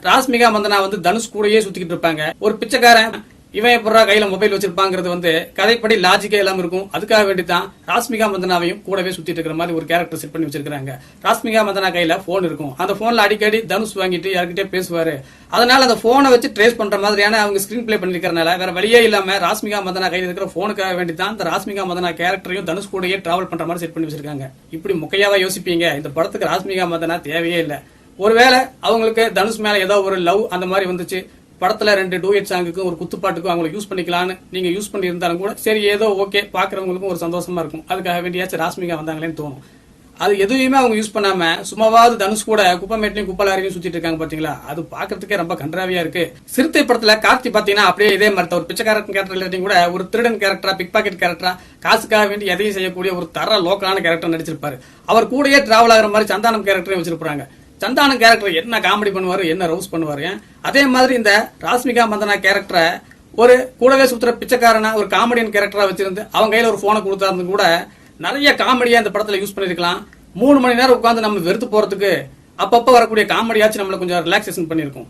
ராஷ்மிகா மந்தனா தனுஷ் கூடயே சுத்திக்கிட்டு இருப்பாங்க. ஒரு பிச்சைக்காரன் இவன் எப்படா கையில மொபைல் வச்சிருப்பாங்கிறது கதைப்படி லாஜிக்கே இல்லாம இருக்கும். அதுக்காக வேண்டித்தான் ராஷ்மிகா மந்தனாவையும் கூடவே சுத்திட்டு இருக்கிற மாதிரி ஒரு கேரக்டர் செட் பண்ணி வச்சிருக்காங்க. ராஷ்மிகா மந்தனா கையில போன் இருக்கும். அந்த போன்ல அடிக்கடி தனுஷ் வாங்கிட்டு யார்கிட்டயே பேசுவாரு. அதனால அந்த போனை வச்சு ட்ரேஸ் பண்ற மாதிரியான அவங்க ஸ்கிரீன் பிளே பண்ணிருக்கறனால வேற வழியே இல்லாம ராஷ்மிகா மந்தனா கையில இருக்கிற போனுக்காக வேண்டித்தான் இந்த ராஷ்மிகா மந்தனா கேரக்டரையும் தனுஷ் கூடயே டிராவல் பண்ற மாதிரி செட் பண்ணி வச்சிருக்காங்க. இப்படி முக்கையாவா யோசிப்பீங்க? இந்த படத்துக்கு ராஷ்மிகா மந்தனா தேவையே இல்ல. ஒருவேளை அவங்களுக்கு தனுஷ் மேல ஏதோ ஒரு லவ் அந்த மாதிரி வந்துச்சு, படத்துல 2 டூயட் சாங்குக்கும் ஒரு குத்துப்பாட்டுக்கும் அவங்களை யூஸ் பண்ணிக்கலாம்னு நீங்க யூஸ் பண்ணி இருந்தாலும் கூட சரி, ஏதோ ஓகே, பாக்குறவங்களுக்கும் ஒரு சந்தோஷமா இருக்கும். அதுக்காக வேண்டியாச்சும் ராஷ்மிகா வந்தாங்களேன்னு தோணும். அது எதுவுமே அவங்க யூஸ் பண்ணாம சும்மாவது தனுஷ் கூட குப்பமேட்லையும் குப்பலாரியும் சுத்திட்டு இருக்காங்க பாத்தீங்களா? அது பாக்குறதுக்கே ரொம்ப கன்றாவியா இருக்கு. சிறுத்தை படத்துல கார்த்தி பாத்தீங்கன்னா அப்படியே இதே மாதிரி ஒரு பிச்சைக்காரன் கேரக்டர் கூட ஒரு திருடன் கேரக்டரா, பிக் பாக்கெட் கேரக்டரா, காசுக்காக வேண்டி எதையும் செய்யக்கூடிய ஒரு தர லோக்கலான கேரக்டர் நடிச்சிருப்பாரு. அவர் கூடயே டிராவல் ஆகிற மாதிரி சந்தானம் கேரக்டரையும் வச்சிருப்பாங்க. சந்தானம் கேரக்டர் என்ன காமெடி பண்ணுவாரு, என்ன ரவுஸ் பண்ணுவாரு. அதே மாதிரி இந்த ராஷ்மிகா மந்தனா கேரக்டரை ஒரு கூடவே சுத்துற பிச்சைக்காரனா ஒரு காமெடியன் கேரக்டரா வச்சிருந்து அவங்க கையில ஒரு போனை கொடுத்தாருந்து கூட நிறைய காமெடியா இந்த படத்துல யூஸ் பண்ணிருக்கலாம். 3 மணி நேரம் உட்காந்து நம்ம வெறுத்து போறதுக்கு அப்பப்ப வரக்கூடிய காமெடியாச்சும் நம்மள கொஞ்சம் ரிலாக்ஸேஷன் பண்ணிருக்கும்.